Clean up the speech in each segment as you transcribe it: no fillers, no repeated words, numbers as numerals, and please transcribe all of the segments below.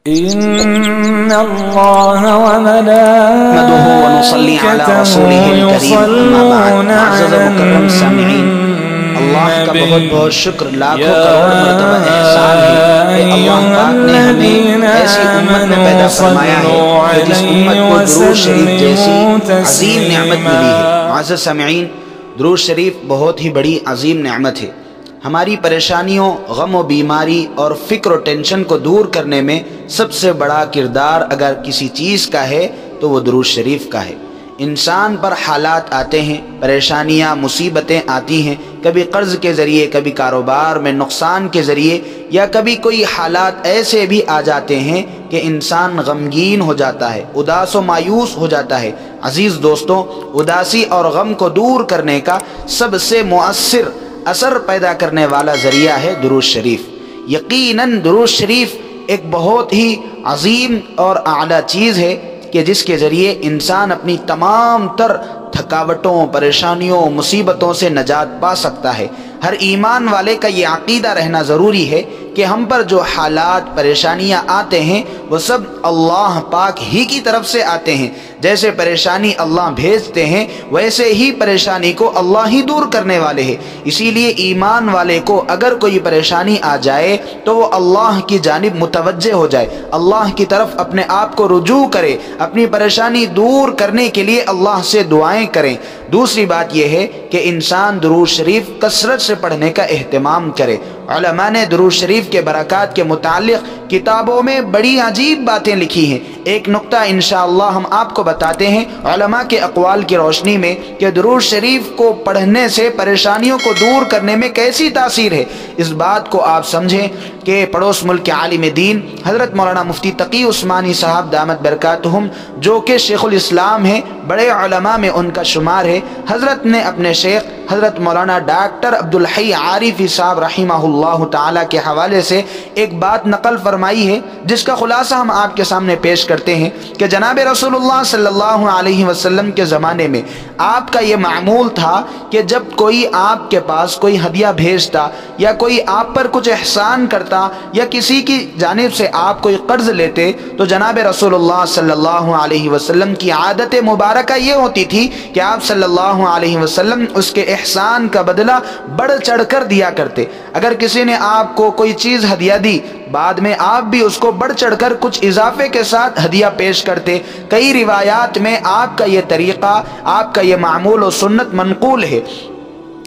إن الله وملائكته يصلون على النبي اللہ کا بہت بہت شکر، لاکھوں کروڑ مرتبہ احسان ہے کہ اللہ پاک نے ہمیں ایسی امت میں پیدا فرمایا ہے کہ جس امت کو درود شریف جیسی عظیم نعمت ملی ہے۔ معزز سامعین، درود شریف بہت ہی بڑی عظیم نعمت ہے۔ ہماری پریشانیوں، غم و بیماری اور فکر و ٹینشن کو دور کرنے میں سب سے بڑا کردار اگر کسی چیز کا ہے تو وہ درود شریف کا ہے۔ انسان پر حالات آتے ہیں، پریشانیاں، مصیبتیں آتی ہیں، کبھی قرض کے ذریعے، کبھی کاروبار میں نقصان کے ذریعے، یا کبھی کوئی حالات ایسے بھی آ جاتے ہیں کہ انسان غمگین ہو جاتا ہے، اداس و مایوس ہو جاتا ہے۔ عزیز دوستوں، اداسی اور غم کو دور کرنے کا سب سے مؤثر اثر پیدا کرنے والا ذریعہ ہے درود شریف۔ یقیناً درود شریف ایک بہت ہی عظیم اور اعلیٰ چیز ہے کہ جس کے ذریعے انسان اپنی تمام تر تھکاوٹوں، پریشانیوں، مصیبتوں سے نجات پا سکتا ہے۔ ہر ایمان والے کا یہ عقیدہ رہنا ضروری ہے کہ ہم پر جو حالات، پریشانیاں آتے ہیں وہ سب اللہ پاک ہی کی طرف سے آتے ہیں۔ جیسے پریشانی اللہ بھیجتے ہیں ویسے ہی پریشانی کو اللہ ہی دور کرنے والے ہیں۔ اسی لیے ایمان والے کو اگر کوئی پریشانی آ جائے تو وہ اللہ کی جانب متوجہ ہو جائے، اللہ کی طرف اپنے آپ کو رجوع کرے، اپنی پریشانی دور کرنے کے لیے اللہ سے دعائیں کریں۔ دوسری بات یہ ہے کہ انسان درود شریف کثرت سے پڑھنے کا اہتمام کرے۔ علماء نے درود شریف کے برکات کے متعلق کتابوں میں بڑی عجیب باتیں لکھی ہیں۔ ایک نقطہ انشاءاللہ ہم آپ کو بتاتے ہیں علماء کے اقوال کی روشنی میں کہ درود شریف کو پڑھنے سے پریشانیوں کو دور کرنے میں کیسی تاثیر ہے۔ اس بات کو آپ سمجھیں کہ پڑوس ملک کے عالم دین حضرت مولانا مفتی تقی عثمانی صاحب دامت برکاتہم، جو کہ شیخ الاسلام ہیں، بڑے علماء میں ان کا شمار ہے، حضرت نے اپنے شیخ حضرت مولانا ڈاکٹر عبدالحی عارفی صاحب رحمہ اللہ تعالیٰ کے حوالے سے ایک بات نقل فرمائی ہے جس کا خلاصہ ہم آپ کے سامنے پیش کرتے ہیں کہ جناب رسول اللہ صلی اللہ علیہ وسلم کے زمانے میں آپ کا یہ معمول تھا کہ جب کوئی آپ کے پاس کوئی ہدیہ بھیجتا یا کوئی آپ پر کچھ احسان کرتا یا کسی کی جانب سے آپ کوئی قرض لیتے تو جناب رسول اللہ صلی اللہ علیہ وسلم کی عادت مبارکہ یہ ہوتی تھی کہ آپ صلی اللہ علیہ وسلم اس کے احسان کا بدلہ بڑھ چڑھ کر دیا کرتے۔ اگر کسی نے آپ کو کوئی چیز ہدیہ دی، بعد میں آپ بھی اس کو بڑھ چڑھ کر کچھ اضافے کے ساتھ ہدیہ پیش کرتے۔ کئی روایات میں آپ کا یہ طریقہ، آپ کا یہ معمول و سنت منقول ہے۔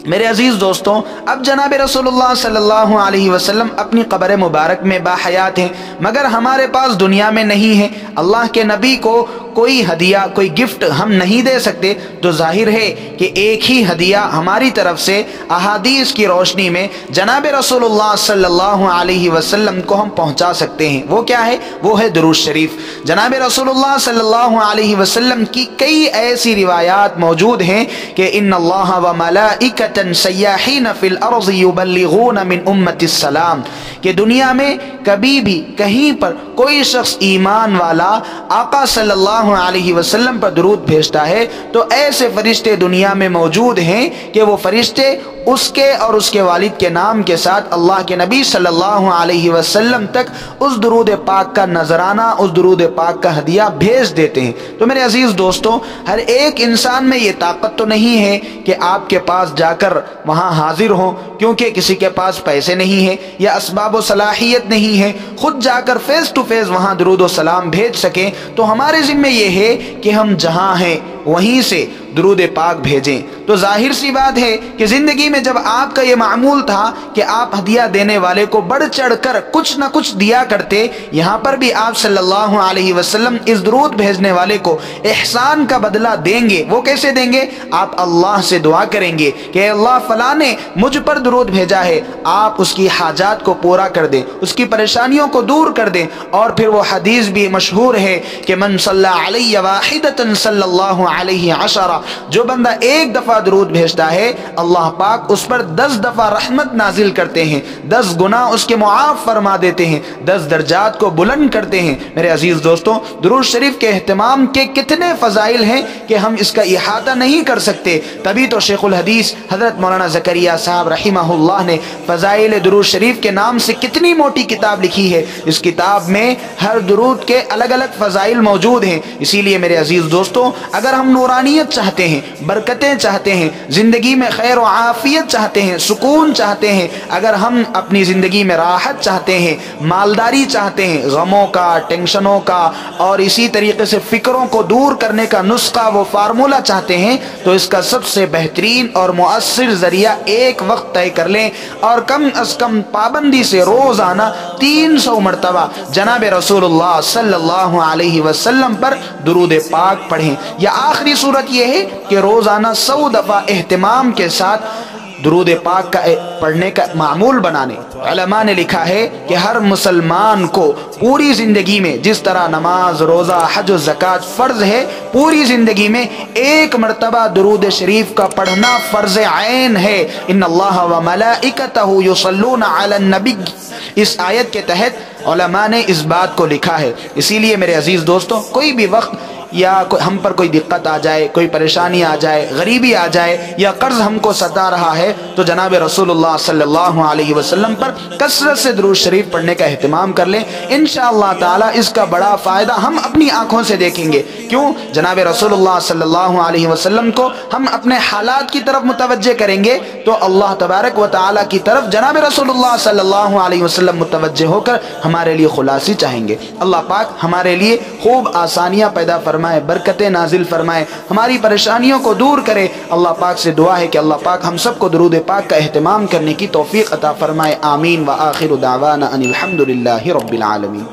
میرے عزیز دوستوں، اب جناب رسول اللہ صلی اللہ علیہ وسلم اپنی قبر مبارک میں باحیات ہیں، مگر ہمارے پاس دنیا میں نہیں ہے۔ اللہ کے نبی کو کوئی ہدیہ، کوئی گفٹ ہم نہیں دے سکتے، تو ظاہر ہے کہ ایک ہی ہدیہ ہماری طرف سے احادیث کی روشنی میں جناب رسول اللہ صلی اللہ علیہ وسلم کو ہم پہنچا سکتے ہیں۔ وہ کیا ہے؟ وہ ہے درود شریف۔ جناب رسول اللہ صلی اللہ علیہ وسلم کی کئی ایسی روایات موجود ہیں کہ ان اللہ و ملائکۃ سیاحین فی الارض یبلغون من امت السلام، کہ دنیا میں کبھی بھی کہیں پر کوئی شخص ایمان والا آقا صلی اللہ علیہ وسلم پر درود بھیجتا ہے تو ایسے فرشتے دنیا میں موجود ہیں کہ وہ فرشتے اس کے اور اس کے والد کے نام کے ساتھ اللہ کے نبی صلی اللہ علیہ وسلم تک اس درود پاک کا نذرانہ، اس درود پاک کا ہدیہ بھیج دیتے ہیں۔ تو میرے عزیز دوستوں، ہر ایک انسان میں یہ طاقت تو نہیں ہے کہ آپ کے پاس جا کر وہاں حاضر ہوں، کیونکہ کسی کے پاس پیسے نہیں ہیں یا اسباب و صلاحیت نہیں ہے خود جا کر فیس ٹو فیس وہاں درود و سلام بھیج سکیں۔ تو ہمارے ذمہ یہ ہے کہ ہم جہاں ہیں وہیں سے درود پاک بھیجیں۔ تو ظاہر سی بات ہے کہ زندگی میں جب آپ کا یہ معمول تھا کہ آپ ہدیہ دینے والے کو بڑھ چڑھ کر کچھ نہ کچھ دیا کرتے، یہاں پر بھی آپ صلی اللہ علیہ وسلم اس درود بھیجنے والے کو احسان کا بدلہ دیں گے۔ وہ کیسے دیں گے؟ آپ اللہ سے دعا کریں گے کہ اللہ فلاں نے مجھ پر درود بھیجا ہے، آپ اس کی حاجات کو پورا کر دیں، اس کی پریشانیوں کو دور کر دیں۔ اور پھر وہ حدیث بھی مشہور ہے کہ من صلی علی واحدۃ صلی اللہ علیہ عشرہ، جو بندہ ایک دفعہ دفعہ درود بھیجتا ہے اللہ پاک اس پر 10 دفعہ رحمت نازل کرتے ہیں، 10 گناہ اس کے معاف فرما دیتے ہیں، 10 درجات کو بلند کرتے ہیں۔ میرے عزیز دوستوں، درود شریف کے اہتمام کے کتنے فضائل ہیں کہ ہم اس کا احاطہ نہیں کر سکتے۔ تبھی تو شیخ الحدیث حضرت مولانا زکریہ صاحب رحمہ اللہ نے فضائل درود شریف کے نام سے کتنی موٹی کتاب لکھی ہے۔ اس کتاب میں ہر درود کے الگ الگ فضائل موجود ہیں۔ اسی لیے میرے عزیز دوستوں، اگر ہم نورانیت چاہتے ہیں، برکتیں چاہتے ہیں، زندگی میں خیر و عافیت چاہتے ہیں، سکون چاہتے ہیں، اگر ہم اپنی زندگی میں راحت چاہتے ہیں، مالداری چاہتے ہیں، غموں کا، ٹینشنوں کا اور اسی طریقے سے فکروں کو دور کرنے کا نسخہ وہ فارمولہ چاہتے ہیں، تو اس کا سب سے بہترین اور مؤثر ذریعہ ایک وقت طے کر لیں اور کم از کم پابندی سے روزانہ 300 مرتبہ جناب رسول اللہ صلی اللہ علیہ وسلم پر درود پاک پڑھیں، یا آخری صورت یہ ہے کہ روزانہ 100 دفعہ اہتمام کے ساتھ درود پاک کا پڑھنے کا معمول بنانے۔ علماء نے لکھا ہے کہ ہر مسلمان کو پوری زندگی میں جس طرح نماز، روزہ، حج و زکوٰۃ فرض ہے، پوری زندگی میں ایک مرتبہ درود شریف کا پڑھنا فرض عین ہے۔ ان اللہ و ملائکتہ یصلون علی النبی، اس آیت کے تحت علماء نے اس بات کو لکھا ہے۔ اسی لیے میرے عزیز دوستوں، کوئی بھی وقت یا ہم پر کوئی دقت آ جائے، کوئی پریشانی آ جائے، غریبی آ جائے یا قرض ہم کو ستا رہا ہے، تو جناب رسول اللہ صلی اللہ علیہ وسلم پر کثرت سے درود شریف پڑھنے کا اہتمام کر لیں۔ انشاءاللہ تعالی اس کا بڑا فائدہ ہم اپنی آنکھوں سے دیکھیں گے۔ کیوں؟ جناب رسول اللہ صلی اللہ علیہ وسلم کو ہم اپنے حالات کی طرف متوجہ کریں گے تو اللہ تبارک و تعالی کی طرف جناب رسول اللہ صلی اللہ علیہ وسلم متوجہ ہو کر ہمارے لیے خلاصی چاہیں گے۔ اللہ پاک ہمارے لیے خوب آسانیاں پیدا فرمائے، برکتیں نازل فرمائے، ہماری پریشانیوں کو دور کرے۔ اللہ پاک سے دعا ہے کہ اللہ پاک ہم سب کو درود پاک کا اہتمام کرنے کی توفیق عطا فرمائے۔ آمین۔ وآخر دعوانا ان الحمد للہ رب العالمین۔